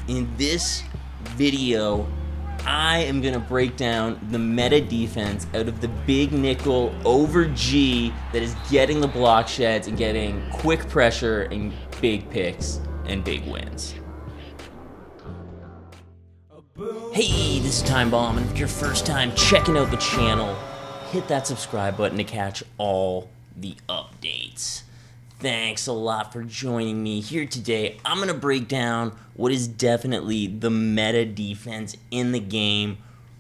In this video, I am going to break down the meta defense out of the big nickel over G that is getting the block sheds and getting quick pressure and big picks and big wins. Hey, this is Time Bomb, and if it's your first time checking out the channel, hit that subscribe button to catch all the updates. Thanks a lot for joining me here today. I'm going to break down what is definitely the meta defense in the game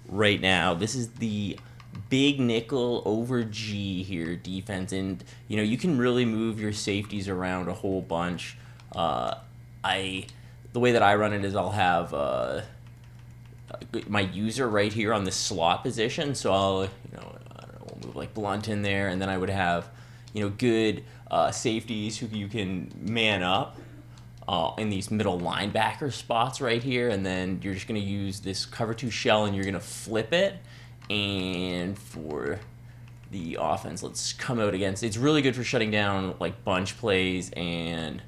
right now. This is the big nickel over G here defense, and you can really move your safeties around a whole bunch. The way that I run it is I'll have my user right here on the slot position, so I'll we'll move like Blunt in there, and then I would have good safeties who you can man up in these middle linebacker spots right here, and then you're just going to use this cover 2 shell and you're going to flip it. And for the offense, let's come out against, it's really good for shutting down like bunch plays and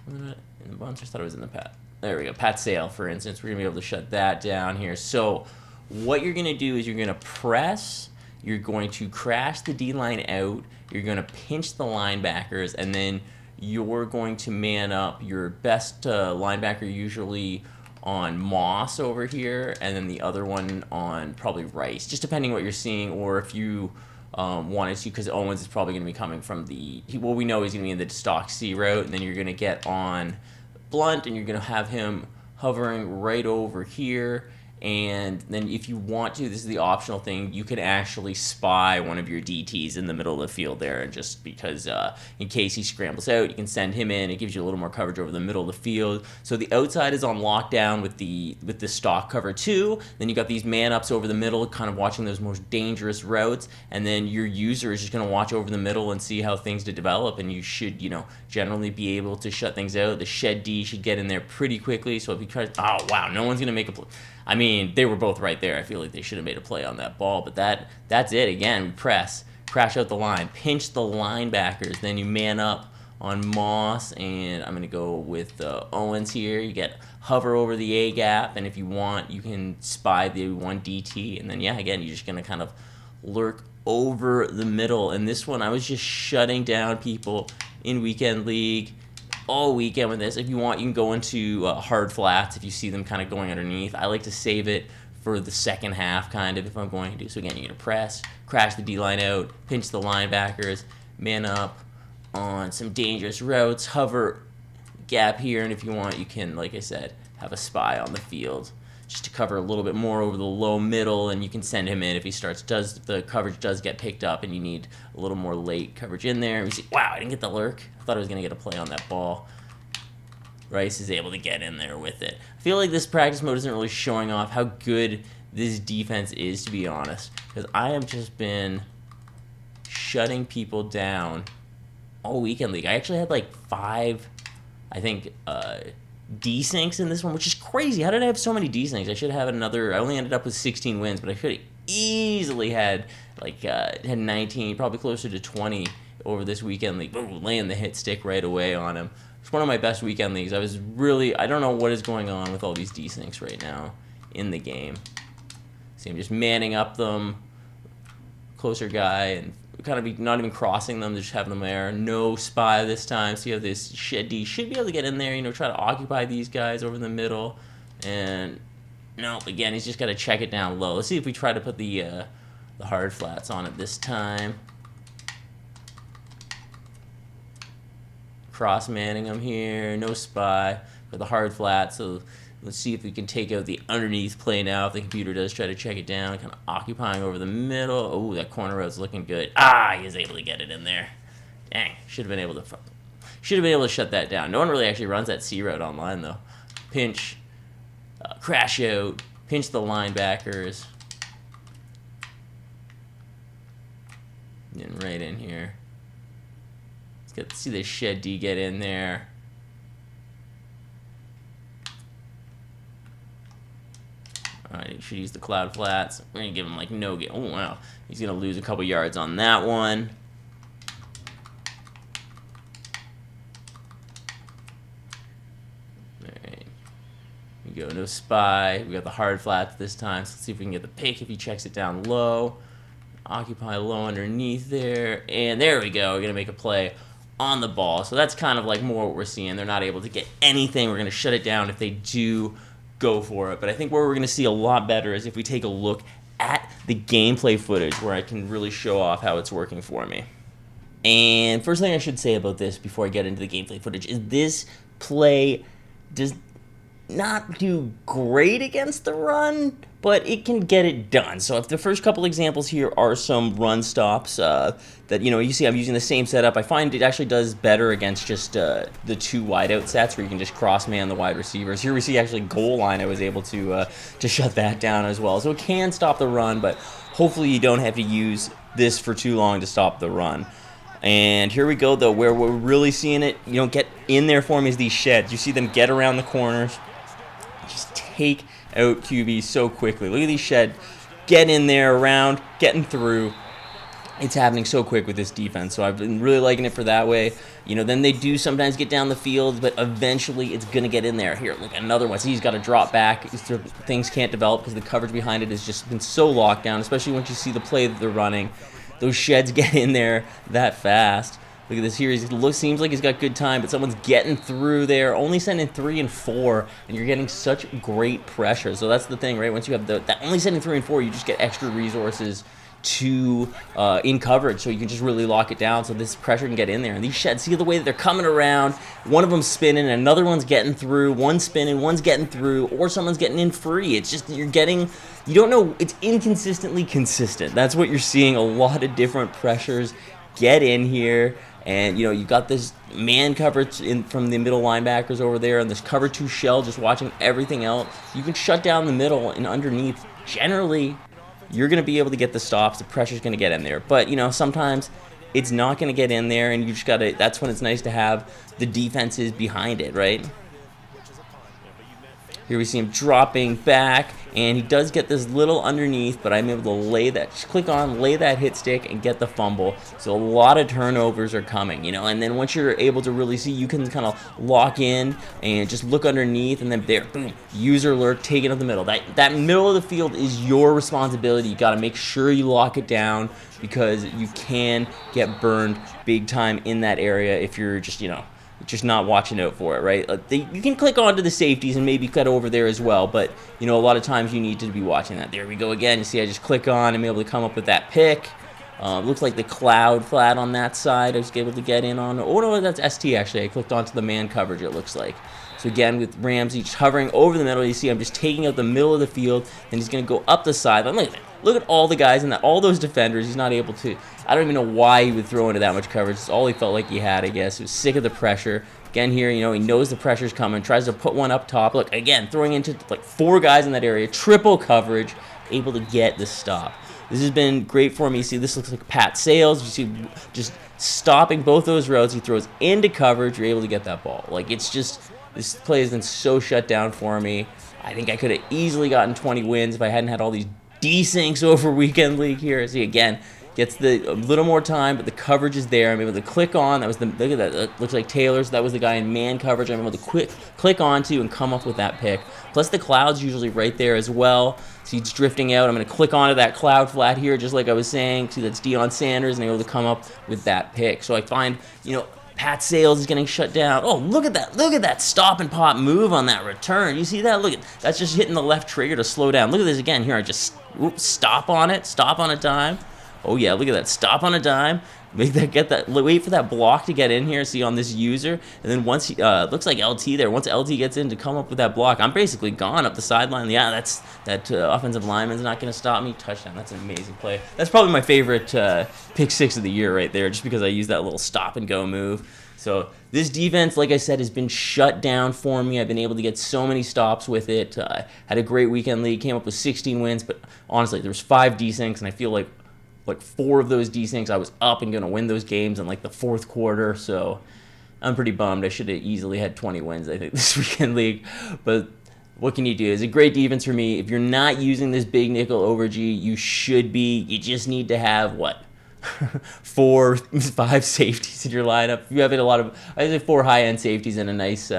in the bunch, I thought it was in the pat. There we go, pat sale for instance. We're going to be able to shut that down here. So what you're going to do is you're going to press, you're going to crash the D-line out, you're going to pinch the linebackers, and then you're going to man up your best linebacker usually on Moss over here, and then the other one on probably Rice, just depending what you're seeing, or if you wanted to, because Owens is probably going to be coming from we know he's going to be in the stock C route, and then you're going to get on Blunt, and you're going to have him hovering right over here. And then if you want to, this is the optional thing, you can actually spy one of your DTs in the middle of the field there, and just because in case he scrambles out, you can send him in. It gives you a little more coverage over the middle of the field. So the outside is on lockdown with the stock cover 2. Then you got these man-ups over the middle, kind of watching those most dangerous routes, and then your user is just going to watch over the middle and see how things to develop, and you should, generally be able to shut things out. The shed D should get in there pretty quickly, so if he tries, oh wow, no one's going to make a play. I mean, they were both right there. I feel like they should have made a play on that ball, but that's it. Again, we press, crash out the line, pinch the linebackers, then you man up on Moss, and I'm going to go with Owens here. You get hover over the A gap, and if you want, you can spy the one DT, and then, again, you're just going to kind of lurk over the middle. And this one, I was just shutting down people in Weekend League all weekend with this. If you want, you can go into hard flats if you see them kind of going underneath. I like to save it for the second half, kind of, if I'm going to do. So again, you're going to press, crash the D-line out, pinch the linebackers, man up on some dangerous routes, hover gap here, and if you want, you can, like I said, have a spy on the field just to cover a little bit more over the low middle, and you can send him in if he the coverage does get picked up and you need a little more late coverage in there. And you see, wow, I didn't get the lurk. I thought I was going to get a play on that ball. Rice is able to get in there with it. I feel like this practice mode isn't really showing off how good this defense is, to be honest, because I have just been shutting people down all weekend league. I actually had like 5, I think, desyncs in this one, which is crazy. How did I have so many desyncs? I should have another. I only ended up with 16 wins, but I could have easily had had 19, probably closer to 20 over this weekend league. Boom, laying the hit stick right away on him. It's one of my best weekend leagues. I don't know what is going on with all these desyncs right now in the game. See, I'm just manning up them, closer guy, and kind of not even crossing them, just having them there. No spy this time. So you have this shed D. Should be able to get in there, try to occupy these guys over the middle. And no, again, he's just got to check it down low. Let's see if we try to put the hard flats on it this time. Cross manning them here. No spy for the hard flat. So let's see if we can take out the underneath play now. If the computer does try to check it down, kind of occupying over the middle. Oh, that corner road's looking good. He is able to get it in there. Dang, should have been able to shut that down. No one really actually runs that C route online though. Pinch, crash out, pinch the linebackers, and right in here. Let's see the shed D get in there. Alright, he should use the cloud flats. We're going to give him like no get. Oh, wow. He's going to lose a couple yards on that one. go. No spy. We got the hard flats this time. So let's see if we can get the pick if he checks it down low. Occupy low underneath there. And there we go. We're going to make a play on the ball. So that's kind of like more what we're seeing. They're not able to get anything. We're going to shut it down if they do go for it. But I think where we're going to see a lot better is if we take a look at the gameplay footage where I can really show off how it's working for me. And first thing I should say about this before I get into the gameplay footage is this play does not do great against the run, but it can get it done. So if the first couple examples here are some run stops that, you see I'm using the same setup, I find it actually does better against just the two wideout sets where you can just cross-man the wide receivers. Here we see actually goal line, I was able to shut that down as well. So it can stop the run, but hopefully you don't have to use this for too long to stop the run. And here we go, though, where we're really seeing it, get in there for me is these sheds. You see them get around the corners, just take out QB so quickly. Look at these shed, get in there, around, getting through. It's happening so quick with this defense, so I've been really liking it for that way. Then they do sometimes get down the field, but eventually it's going to get in there. Here, look, another one. See, he's got to drop back. Things can't develop because the coverage behind it has just been so locked down, especially once you see the play that they're running. Those sheds get in there that fast. Look at this here. Seems like he's got good time, but someone's getting through there. Only sending 3 and 4, and you're getting such great pressure. So that's the thing, right? Once you have that only sending 3 and 4, you just get extra resources to in coverage, so you can just really lock it down. So this pressure can get in there. And these sheds, see the way that they're coming around. One of them's spinning, another one's getting through. One's spinning, one's getting through, or someone's getting in free. It's just you don't know. It's inconsistently consistent. That's what you're seeing. A lot of different pressures get in here. And, you got this man coverage from the middle linebackers over there and this cover 2 shell just watching everything else. You can shut down the middle and underneath. Generally, you're going to be able to get the stops. The pressure's going to get in there. But, sometimes it's not going to get in there, and you just got to – that's when it's nice to have the defenses behind it, right? Here we see him dropping back, and he does get this little underneath, but I'm able to lay that hit stick, and get the fumble. So a lot of turnovers are coming, and then once you're able to really see, you can kind of lock in and just look underneath, and then there, boom, user alert, take it up the middle. That middle of the field is your responsibility. You got to make sure you lock it down because you can get burned big time in that area if you're just not watching out for it, right? You can click onto the safeties and maybe cut over there as well, but, a lot of times you need to be watching that. There we go again. You see I just click on and I'm able to come up with that pick. Looks like the cloud flat on that side I was able to get in on. Oh, no, that's ST actually. I clicked onto the man coverage, it looks like. So again, with Ramsey just hovering over the middle, you see I'm just taking out the middle of the field, and he's going to go up the sideline. Look at that. Look at all the guys in that, all those defenders. He's not able to. I don't even know why he would throw into that much coverage. It's all he felt like he had, I guess. He was sick of the pressure. Again here, he knows the pressure's coming, tries to put one up top. Look, again, throwing into like 4 guys in that area, triple coverage, able to get the stop. This has been great for me. See, this looks like Pat Sales. You see, just stopping both those routes. He throws into coverage. You're able to get that ball. Like, it's just, this play has been so shut down for me. I think I could have easily gotten 20 wins if I hadn't had all these desyncs over Weekend League here. See, again, gets a little more time, but the coverage is there. I'm able to click on. Look at that. That looks like Taylor. So that was the guy in man coverage. I'm able to click onto and come up with that pick. Plus the cloud's usually right there as well. See, it's drifting out. I'm going to click onto that cloud flat here, just like I was saying. See, that's Deion Sanders, and I'm able to come up with that pick. So I find, Pat Sales is getting shut down. Oh, look at that. Look at that stop and pop move on that return. You see that? Look at that's just hitting the left trigger to slow down. Look at this again here. I just stop on it. Stop on a dime. Oh, yeah, look at that. Stop on a dime. Wait for that block to get in here, see, on this user. And then once looks like LT there. Once LT gets in to come up with that block, I'm basically gone up the sideline. Yeah, that offensive lineman's not going to stop me. Touchdown. That's an amazing play. That's probably my favorite pick 6 of the year right there, just because I used that little stop and go move. So this defense, like I said, has been shut down for me. I've been able to get so many stops with it. Had a great weekend league, came up with 16 wins, but honestly, there was 5 desyncs, and I feel like 4 of those desyncs, I was up and going to win those games in the 4th quarter. So I'm pretty bummed. I should have easily had 20 wins, I think, this weekend league. But what can you do? It's a great defense for me. If you're not using this big nickel over G, you should be. You just need to have, 4, 5 safeties in your lineup. If you have a lot of, I say 4 high-end safeties and a nice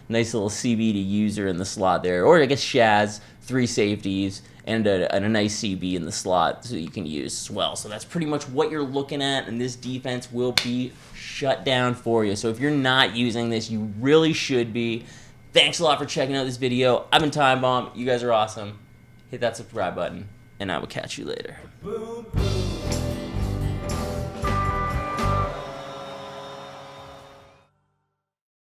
nice little CB to user in the slot there. Or I guess Shaz, 3 safeties, and a nice CB in the slot so you can use as well. So that's pretty much what you're looking at, and this defense will be shut down for you. So if you're not using this, you really should be. Thanks a lot for checking out this video. I've been Time Bomb. You guys are awesome. Hit that subscribe button, and I will catch you later. Boom, boom.